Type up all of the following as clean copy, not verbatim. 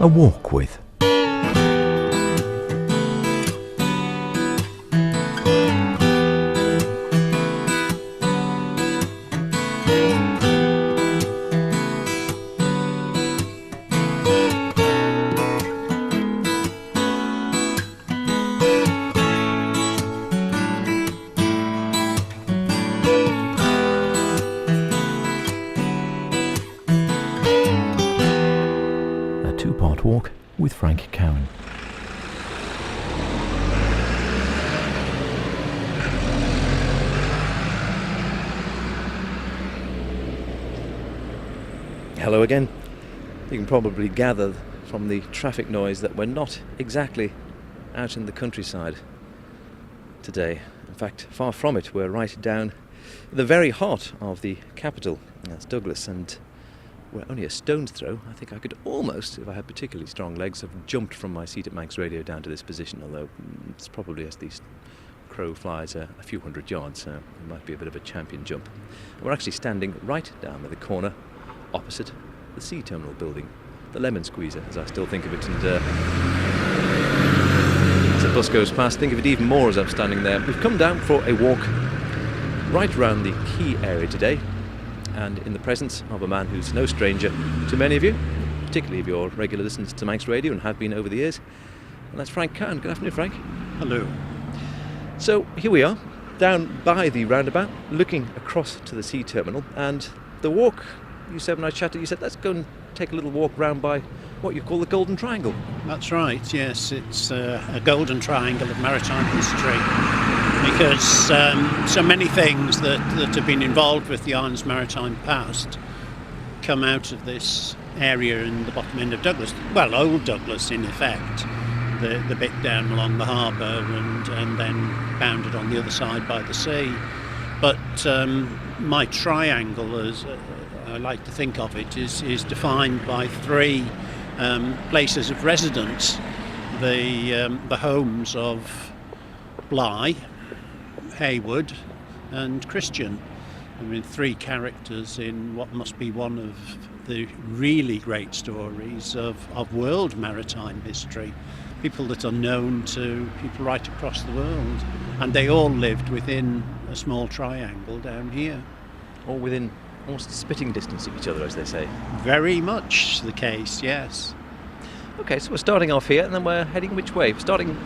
A walk with. Two-part walk with Frank Cowin. Hello again. You can probably gather from the traffic noise that we're not exactly out in the countryside today. In fact, far from it. We're right down the very heart of the capital. That's Douglas, and we're only a stone's throw. I think I could almost, if I had particularly strong legs, have jumped from my seat at Manx Radio down to this position, although it's probably, as the crow flies, a few hundred yards, so it might be a bit of a champion jump. And we're actually standing right down at the corner opposite the sea terminal building, the lemon squeezer, as I still think of it, and as the bus goes past, think of it even more as I'm standing there. We've come down for a walk right around the quay area today, and in the presence of a man who's no stranger to many of you, particularly if you're regular listeners to Manx Radio and have been over the years, and that's Frank Cowin. Good afternoon, Frank. Hello. So here we are, down by the roundabout, looking across to the sea terminal, and the walk, you said when I chatted, you said let's go and take a little walk round by what you call the Golden Triangle. That's right, yes, it's a golden triangle of maritime history, because so many things that have been involved with the island's maritime past come out of this area in the bottom end of Douglas. Well, Old Douglas, in effect, the bit down along the harbour and then bounded on the other side by the sea. But my triangle, as I like to think of it, is defined by three places of residence. The homes of Bligh, Haywood and Christian. I mean, three characters in what must be one of the really great stories of world maritime history. People that are known to people right across the world. And they all lived within a small triangle down here. All within almost spitting distance of each other, as they say. Very much the case, yes. Okay, so we're starting off here, and then we're heading which way? We're starting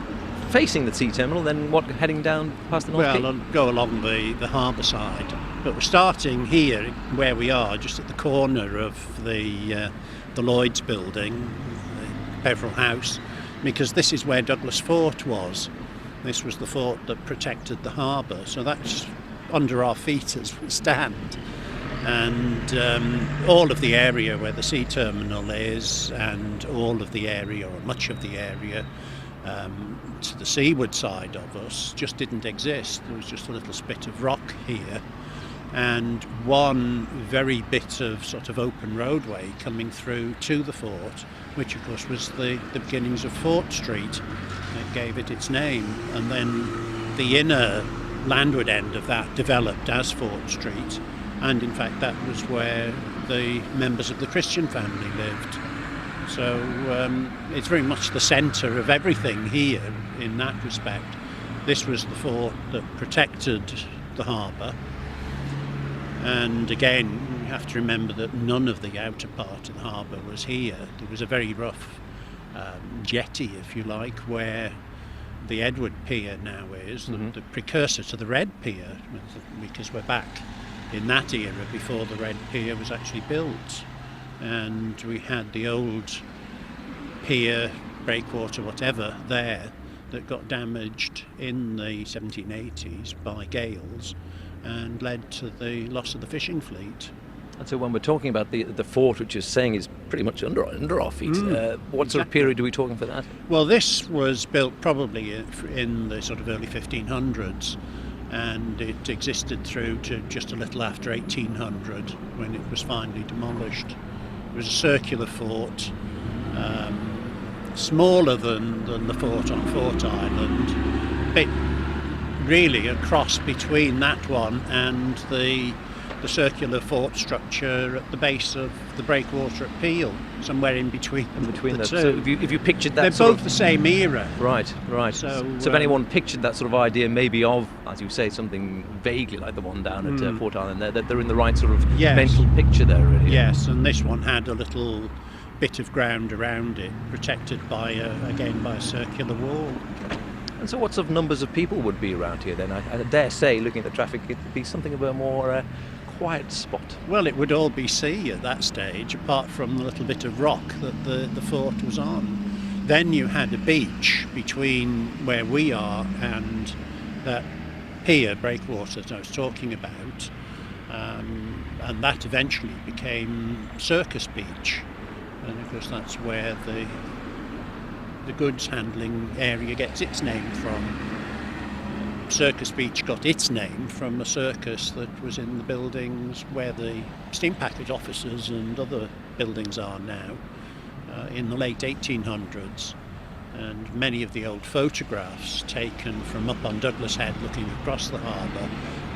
facing the sea terminal, then what, heading down past the North Quay? Well, I'll go along the harbour side. But we're starting here, where we are, just at the corner of the Lloyd's building, the Peveril House, because this is where Douglas Fort was. This was the fort that protected the harbour, so that's under our feet as we stand. And all of the area where the sea terminal is, and all of the area, or much of the area, to the seaward side of us just didn't exist. There was just a little spit of rock here and one very bit of sort of open roadway coming through to the fort, which of course was the beginnings of Fort Street. It gave it its name, and then the inner landward end of that developed as Fort Street, and in fact that was where the members of the Christian family lived. So it's very much the centre of everything here in that respect. This was the fort that protected the harbour, and again you have to remember that none of the outer part of the harbour was here. There was a very rough jetty, if you like, where the Edward Pier now is, the precursor to the Red Pier, because we're back in that era before the Red Pier was actually built. And we had the old pier, breakwater, whatever, there that got damaged in the 1780s by gales and led to the loss of the fishing fleet. And so when we're talking about the fort, which you're saying is pretty much under our feet, what sort of period are we talking for that? Well, this was built probably in the sort of early 1500s, and it existed through to just a little after 1800 when it was finally demolished. It was a circular fort, smaller than the fort on Fort Island, a bit really a cross between that one and the circular fort structure at the base of the breakwater at Peel, somewhere in between the that. two. So if you pictured that, they're both the same era. Right. So if anyone pictured that sort of idea, maybe of, as you say, something vaguely like the one down at Fort Island, they're in the right sort of mental picture there, really. Yes, and this one had a little bit of ground around it, protected by a circular wall. And so what sort of numbers of people would be around here then? I dare say, looking at the traffic, it'd be something of a more quiet spot. Well, it would all be sea at that stage, apart from the little bit of rock that the fort was on. Then you had a beach between where we are and that pier breakwater that I was talking about, and that eventually became Circus Beach, and of course that's where the goods handling area gets its name from. Circus Beach got its name from a circus that was in the buildings where the steam packet offices and other buildings are now, in the late 1800s. And many of the old photographs taken from up on Douglas Head looking across the harbour,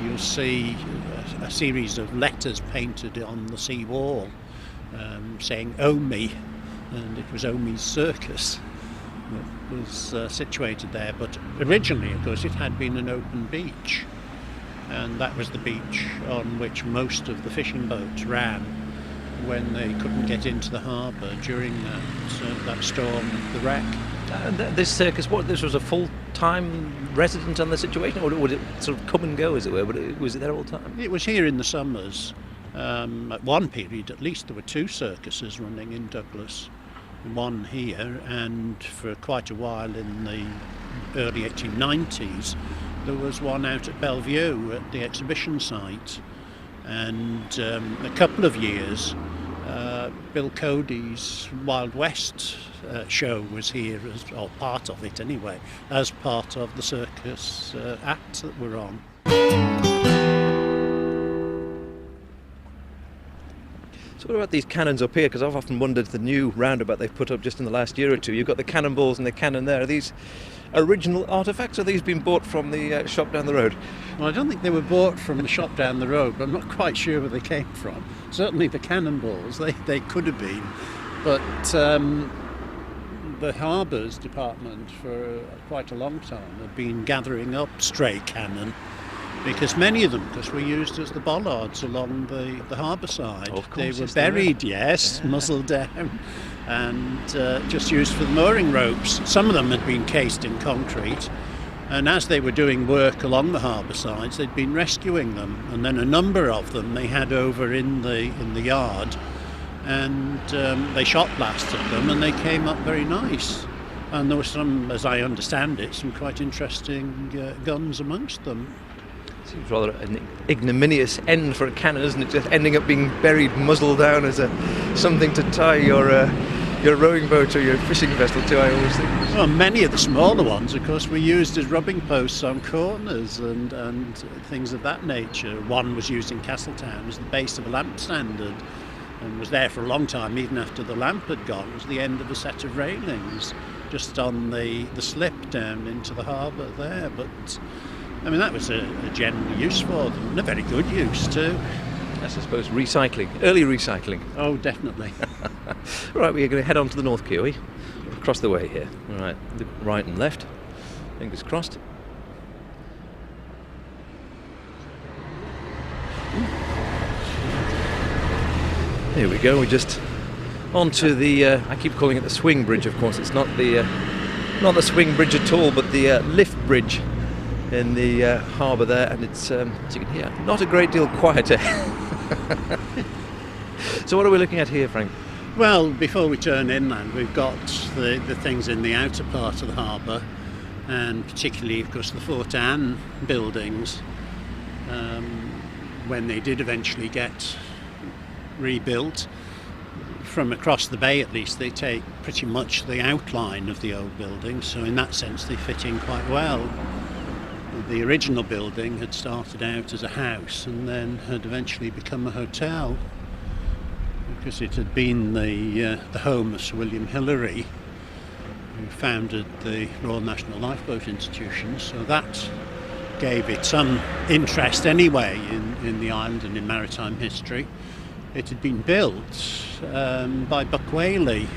you'll see a series of letters painted on the sea wall saying Omi, and it was Omi's Circus that was situated there. But originally, of course, it had been an open beach, and that was the beach on which most of the fishing boats ran when they couldn't get into the harbour during that storm, the wreck. And this circus, this was a full-time resident on the situation, or would it sort of come and go, as it were? But was it there all the time? It was here in the summers. At one period, at least, there were two circuses running in Douglas. One here, and for quite a while in the early 1890s, there was one out at Bellevue at the exhibition site. And a couple of years, Bill Cody's Wild West show was here, or part of it anyway, as part of the circus act that we're on. So what about these cannons up here? Because I've often wondered, the new roundabout they've put up just in the last year or two, you've got the cannonballs and the cannon there. Are these original artefacts, or are these been bought from the shop down the road? Well, I don't think they were bought from the shop down the road, but I'm not quite sure where they came from. Certainly the cannonballs, they could have been. But the Harbour's department for quite a long time have been gathering up stray cannon, because many of them, were used as the bollards along the harbour side. Of course, they were buried, muzzled down, and just used for the mooring ropes. Some of them had been cased in concrete, and as they were doing work along the harbour sides, they'd been rescuing them, and then a number of them they had over in the yard, and they shot blasted them, and they came up very nice. And there were some, as I understand it, some quite interesting guns amongst them. Seems rather an ignominious end for a cannon, isn't it? Just ending up being buried muzzle down as something to tie your rowing boat or your fishing vessel to, I always think. Well, many of the smaller ones, of course, were used as rubbing posts on corners and things of that nature. One was used in Castletown as the base of a lamp standard, and was there for a long time, even after the lamp had gone. It was the end of a set of railings just on the slip down into the harbour there. But I mean, that was a general use for them, and a very good use too. Yes, I suppose recycling, early recycling. Oh, definitely. Right, we're going to head on to the North Quay, are we? Across the way here. All right, right and left. Fingers crossed. Here we go. We're just onto the. I keep calling it the swing bridge. Of course, it's not the swing bridge at all, but the lift bridge in the harbour there, and it's, as you can hear, not a great deal quieter. So what are we looking at here, Frank? Well, before we turn inland, we've got the things in the outer part of the harbour, and particularly, of course, the Fort Anne buildings. When they did eventually get rebuilt, from across the bay at least, they take pretty much the outline of the old building, so in that sense they fit in quite well. The original building had started out as a house and then had eventually become a hotel, because it had been the home of Sir William Hillary, who founded the Royal National Lifeboat Institution. So that gave it some interest anyway in the island and in maritime history. It had been built by Buck Whaley,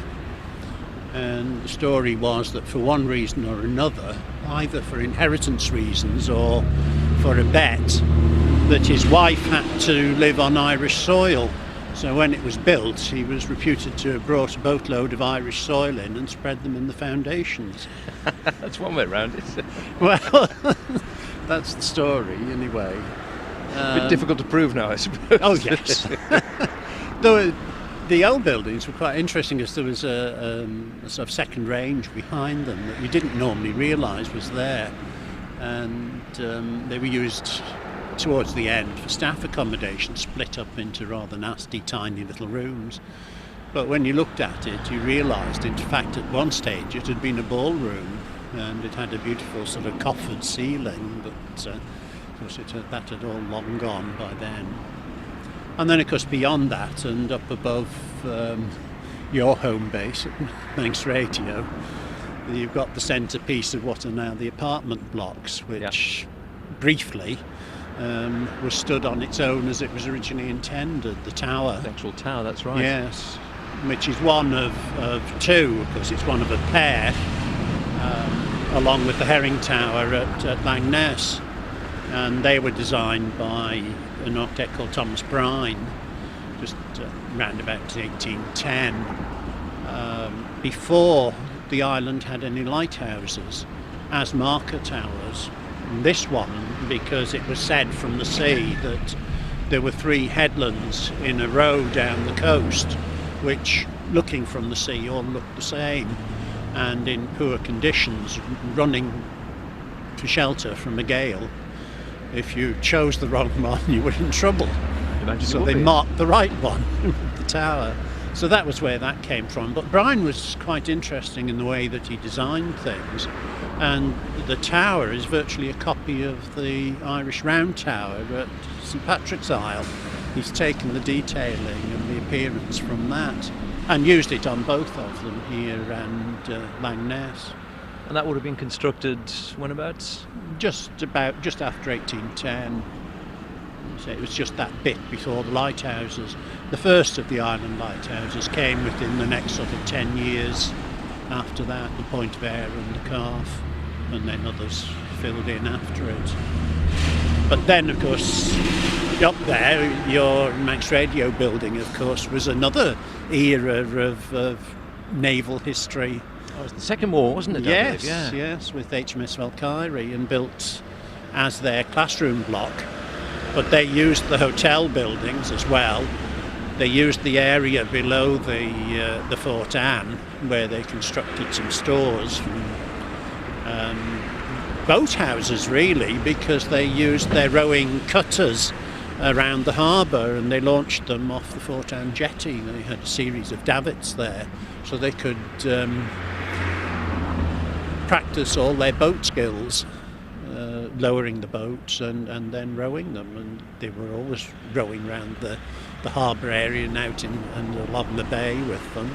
and the story was that for one reason or another, either for inheritance reasons or for a bet, that his wife had to live on Irish soil. So when it was built, he was reputed to have brought a boatload of Irish soil in and spread them in the foundations. That's one way around it. Well, that's the story anyway. A bit difficult to prove now, I suppose. Oh yes. Though the old buildings were quite interesting, because there was a sort of second range behind them that you didn't normally realise was there, and they were used towards the end for staff accommodation, split up into rather nasty tiny little rooms. But when you looked at it, you realised in fact at one stage it had been a ballroom, and it had a beautiful sort of coffered ceiling, but of course that had all long gone by then. And then of course beyond that and up above your home base at Manx Radio, you've got the centrepiece of what are now the apartment blocks, which briefly was stood on its own as it was originally intended, the tower. The actual tower, that's right. Yes, which is one of two, because it's one of a pair, along with the Herring Tower at Langness. And they were designed by an architect called Thomas Brine, just round about 1810, before the island had any lighthouses as marker towers. And this one, because it was said from the sea that there were three headlands in a row down the coast, which, looking from the sea, all looked the same, and in poor conditions, running for shelter from a gale. If you chose the wrong one, you were in trouble. So they marked the right one, the tower. So that was where that came from. But Brine was quite interesting in the way that he designed things. And the tower is virtually a copy of the Irish Round Tower at St Patrick's Isle. He's taken the detailing and the appearance from that and used it on both of them, here and Langness. And that would have been constructed when about? Just after 1810. So it was just that bit before the lighthouses. The first of the island lighthouses came within the next sort of 10 years after that, the Point of Ayre and the Calf, and then others filled in after it. But then, of course, up there, your Manx Radio building, of course, was another era of naval history. Oh, it was the Second War, wasn't it? Yes, yeah. Yes, with HMS Valkyrie, and built as their classroom block. But they used the hotel buildings as well. They used the area below the Fort Anne, where they constructed some stores, boathouses really, because they used their rowing cutters around the harbour, and they launched them off the Fort Anne jetty. They had a series of davits there, so they could practice all their boat skills, lowering the boats and then rowing them, and they were always rowing around the harbour area and out and along the bay with them.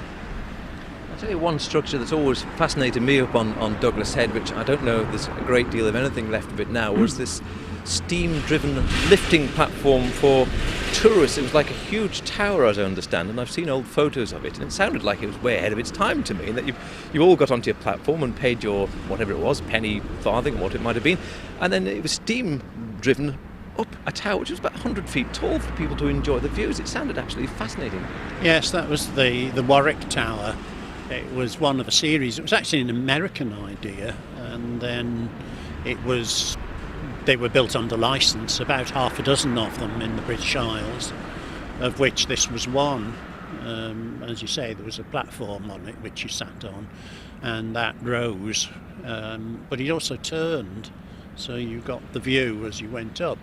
I'll tell you one structure that's always fascinated me up on Douglas Head, which I don't know if there's a great deal of anything left of it now, was this steam-driven lifting platform for tourists. It was like a huge tower, as I understand, and I've seen old photos of it, and it sounded like it was way ahead of its time to me, and that you all got onto your platform and paid your, whatever it was, penny, farthing, what it might have been, and then it was steam-driven up a tower which was about 100 feet tall for people to enjoy the views. It sounded absolutely fascinating. Yes, that was the Warwick Tower. It was one of a series. It was actually an American idea, and then they were built under licence, about half a dozen of them in the British Isles, of which this was one. As you say, there was a platform on it which you sat on, and that rose, but it also turned, so you got the view as you went up.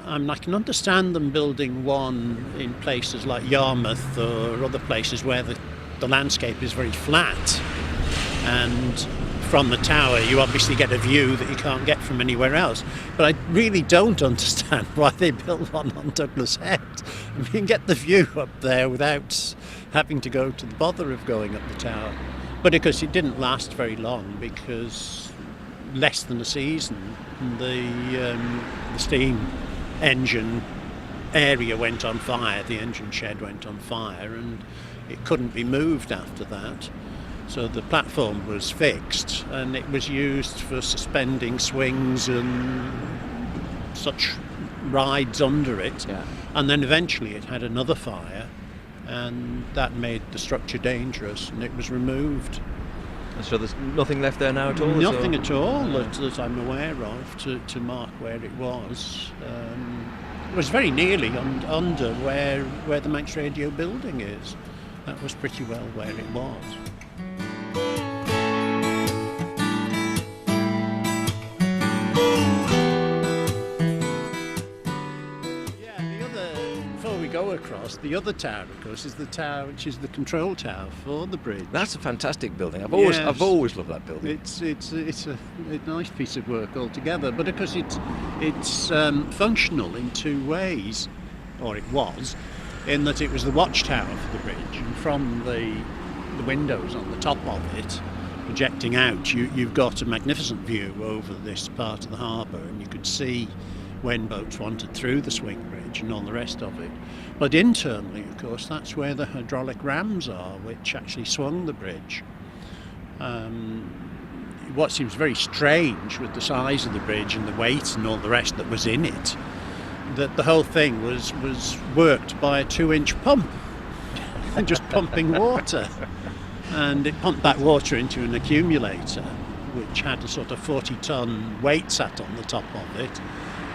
I can understand them building one in places like Yarmouth or other places where the landscape is very flat, and from the tower you obviously get a view that you can't get from anywhere else. But I really don't understand why they built one on Douglas Head. You can get the view up there without having to go to the bother of going up the tower. But of course it didn't last very long, because less than a season, the steam engine area went on fire, the engine shed went on fire, and it couldn't be moved after that. So the platform was fixed, and it was used for suspending swings and such rides under it. Yeah. And then eventually it had another fire, and that made the structure dangerous, and it was removed. And so there's nothing left there now at all? Nothing at all that I'm aware of to mark where it was. It was very nearly under where the Manx Radio building is. That was pretty well where it was. Go across, the other tower, of course, is the tower which is the control tower for the bridge. That's a fantastic building. I've always loved that building. It's a nice piece of work altogether, but of course it's functional in two ways, or it was, in that it was the watchtower for the bridge, and from the windows on the top of it, projecting out, you've got a magnificent view over this part of the harbour, and you could see when boats wandered through the swing bridge and all the rest of it. But internally, of course, that's where the hydraulic rams are, which actually swung the bridge. What seems very strange with the size of the bridge and the weight and all the rest that was in it, that the whole thing was worked by a 2-inch pump, just pumping water. And it pumped that water into an accumulator, which had a sort of 40-ton weight sat on the top of it.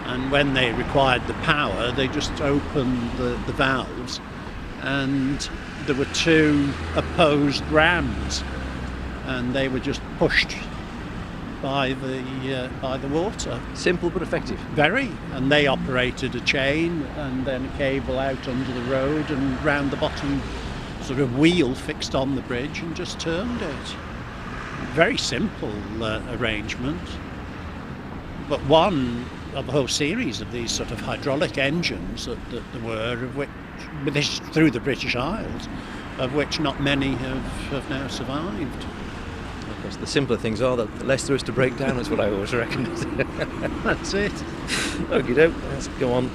And when they required the power, they just opened the valves, and there were two opposed rams, and they were just pushed by the water. Simple but effective. Very. And they operated a chain and then a cable out under the road and round the bottom sort of wheel fixed on the bridge and just turned it. Very simple arrangement. But one of a whole series of these sort of hydraulic engines that there were, of which, this through the British Isles, of which not many have now survived. Of course, the simpler things are, the less there is to break down, is what I always reckon. That's it. Okie doke, let's go on.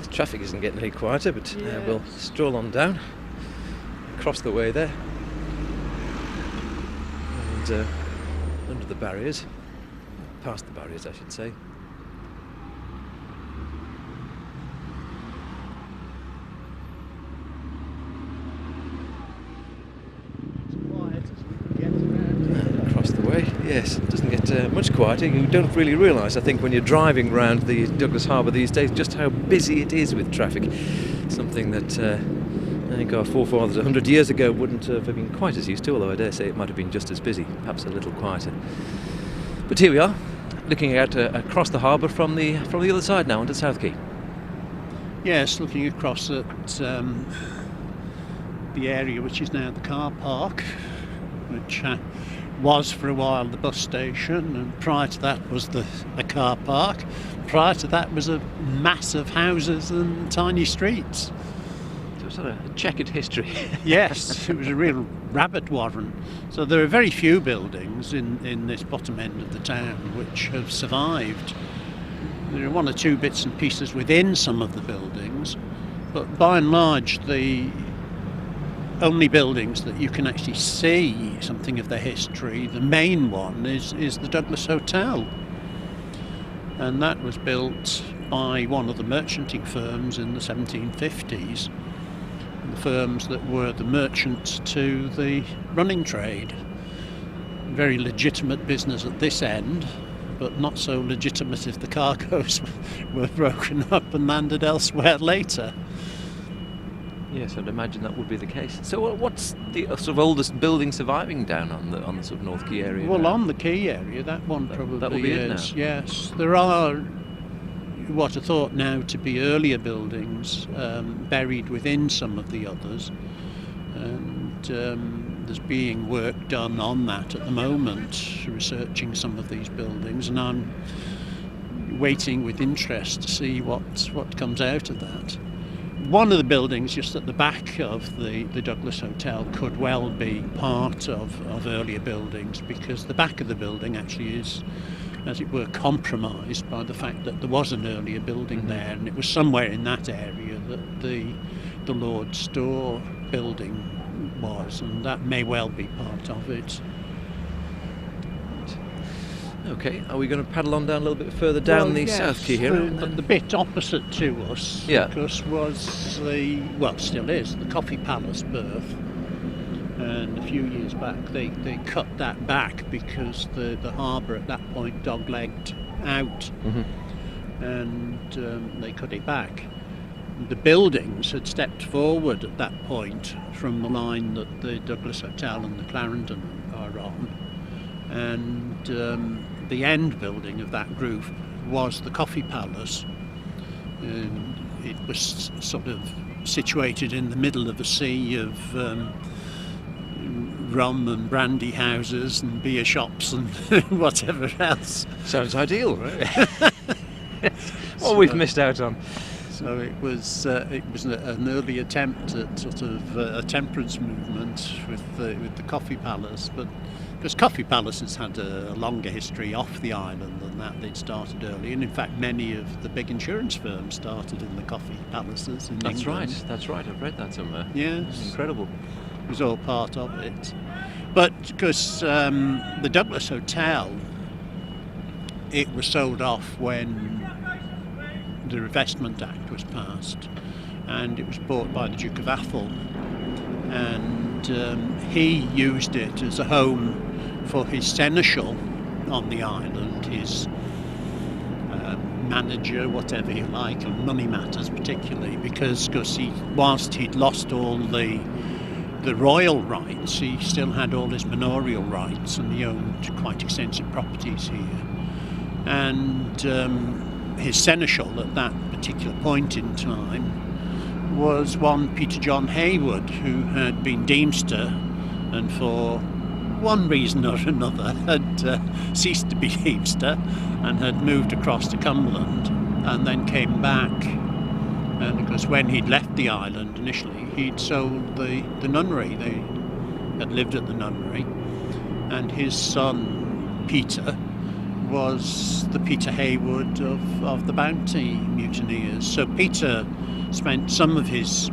Traffic isn't getting any quieter, but we'll stroll on down, across the way there, and under the barriers, past the barriers I should say. Across the way, yes, it doesn't get much quieter. You don't really realise, I think, when you're driving around the Douglas Harbour these days, just how busy it is with traffic. Something that I think our forefathers 100 years ago wouldn't have been quite as used to, although I dare say it might have been just as busy, perhaps a little quieter. But here we are, looking out across the harbour from the other side now, onto South Quay. Yes, looking across at the area which is now the car park, which was for a while the bus station, and prior to that was the car park. Prior to that was a mass of houses and tiny streets. So it's sort of a checkered history. Yes, it was a real rabbit warren. So there are very few buildings in this bottom end of the town which have survived. There are one or two bits and pieces within some of the buildings, but by and large the only buildings that you can actually see something of their history, the main one is the Douglas Hotel, and that was built by one of the merchanting firms in the 1750s, the firms that were the merchants to the running trade. Very legitimate business at this end, but not so legitimate if the cargoes were broken up and landed elsewhere later. Yes, I'd imagine that would be the case. So what's the sort of oldest building surviving down on the sort of North Quay area? Well, now? on the Quay area, that one probably that will be is. it now. Yes, there are what are thought now to be earlier buildings buried within some of the others, and there's being work done on that at the moment, researching some of these buildings, and I'm waiting with interest to see what comes out of that. one of the buildings just at the back of the Douglas Hotel could well be part of earlier buildings, because the back of the building actually is, as it were, compromised by the fact that there was an earlier building there, and it was somewhere in that area that the Lord's Store building was, and that may well be part of it. Okay, are we going to paddle on down a little bit further down the South Quay here? The bit opposite to us, Yeah. of course, was still is, the Coffee Palace berth. And a few years back they cut that back because the harbour at that point dog-legged out, and they cut it back. The buildings had stepped forward at that point from the line that the Douglas Hotel and the Clarendon are on, and the end building of that group was the Coffee Palace. And it was sort of situated in the middle of a sea of rum and brandy houses and beer shops and whatever else. Sounds ideal, right? What we've missed out on. So it was an early attempt at sort of a temperance movement with the Coffee Palace, but because Coffee Palaces had a longer history off the island than that, they'd started early, and in fact many of the big insurance firms started in the Coffee Palaces in England. That's right, I've read that somewhere. Yes. Incredible. It was all part of it. But because the Douglas Hotel, it was sold off when the Revestment Act was passed, and it was bought by the Duke of Athol, and he used it as a home for his seneschal on the island, his manager, whatever you like, on money matters particularly, because whilst he'd lost all the royal rights, he still had all his manorial rights, and he owned quite extensive properties here. And his seneschal at that particular point in time was one Peter John Haywood, who had been Deemster and for one reason or another had ceased to be Deemster and had moved across to Cumberland and then came back. And because when he'd left the island initially, he'd sold the nunnery. They had lived at the nunnery, and his son Peter was the Peter Haywood of the Bounty mutineers. So Peter spent some of his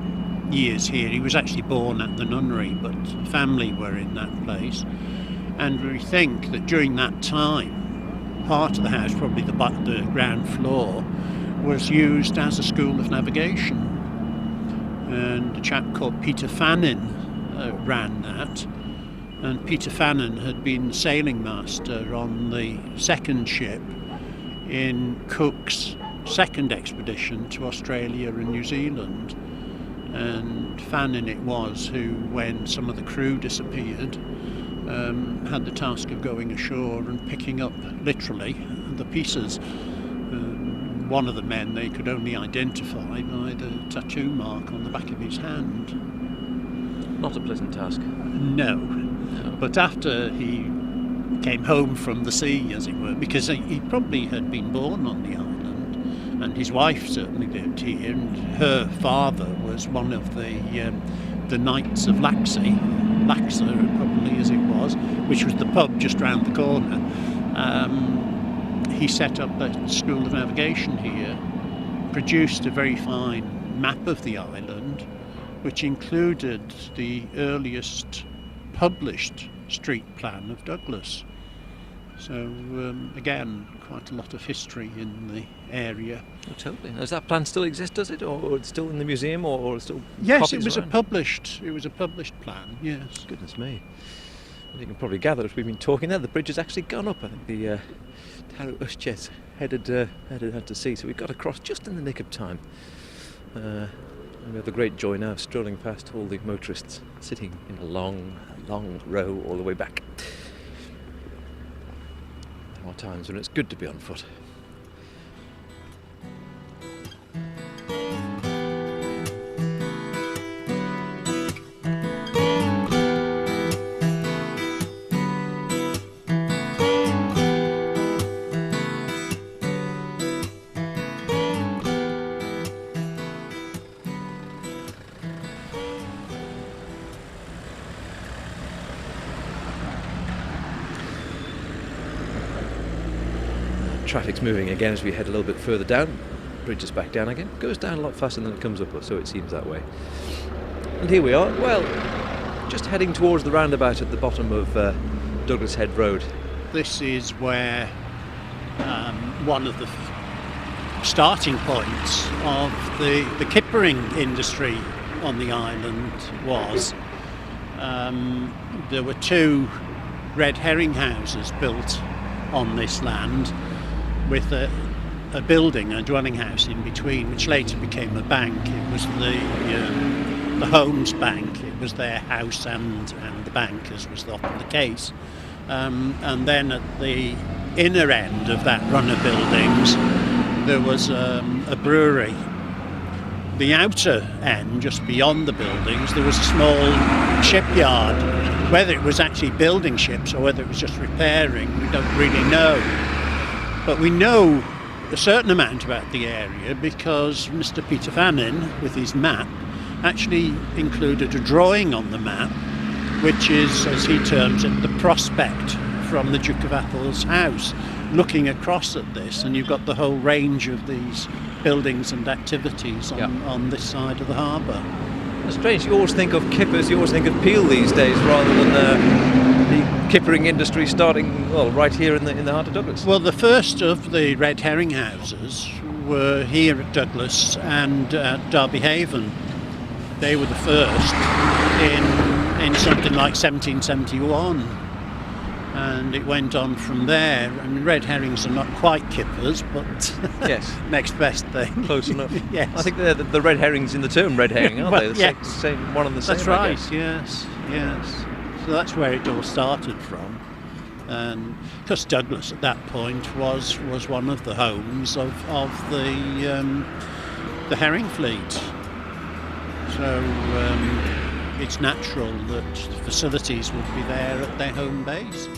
years here. He was actually born at the nunnery, but family were in that place. And we think that during that time, part of the house, probably the ground floor, was used as a school of navigation. And a chap called Peter Fannin ran that. And Peter Fannin had been sailing master on the second ship in Cook's second expedition to Australia and New Zealand. And Fannin it was who, when some of the crew disappeared, had the task of going ashore and picking up, literally, the pieces. One of the men they could only identify by the tattoo mark on the back of his hand. Not a pleasant task. No. But after he came home from the sea, as it were, because he probably had been born on the island, and his wife certainly lived here, and her father was one of the Knights of Laxey, probably as it was, which was the pub just round the corner. He set up a school of navigation here, produced a very fine map of the island, which included the earliest published street plan of Douglas. So again, quite a lot of history in the area. Oh, totally. Does that plan still exist? Does it, or it's still in the museum, or still? Yes, it was around? It was a published plan. Yes. Goodness me. Well, you can probably gather as we've been talking there, the bridge has actually gone up. I think the Tarot Uschets headed out to sea, so we got across just in the nick of time. And we have the great joy now of strolling past all the motorists sitting in a long row all the way back. There are times when it's good to be on foot. traffic's moving again as we head a little bit further down. Bridge is back down again. Goes down a lot faster than it comes up, or so it seems that way. And here we are, well, just heading towards the roundabout at the bottom of Douglas Head Road. This is where one of the starting points of the kippering industry on the island was. There were 2 red herring houses built on this land with a building, a dwelling house in between, which later became a bank. It was the Holmes Bank. It was their house and the bank, as was often the case. And then at the inner end of that run of buildings, there was a brewery. The outer end, just beyond the buildings, there was a small shipyard. Whether it was actually building ships or whether it was just repairing, we don't really know. But we know a certain amount about the area because Mr. Peter Fannin, with his map, actually included a drawing on the map, which is, as he terms it, the prospect from the Duke of Athol's house, looking across at this, and you've got the whole range of these buildings and activities on this side of the harbour. It's strange, you always think of kippers, you always think of Peel these days, rather than the kippering industry starting, well, right here in the heart of Douglas. Well, the first of the red herring houses were here at Douglas and at Derby Haven. They were the first in something like 1771. And it went on from there. I mean, red herrings are not quite kippers, but yes, next best thing. Close enough. Yes. I think they're the red herrings in the term red herring, aren't they? The yes. same one and the same. That's right. Yes. So that's where it all started from, and because Douglas at that point was one of the homes of the herring fleet. So it's natural that facilities would be there at their home base.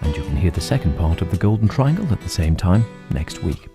And you can hear the second part of the Golden Triangle at the same time next week.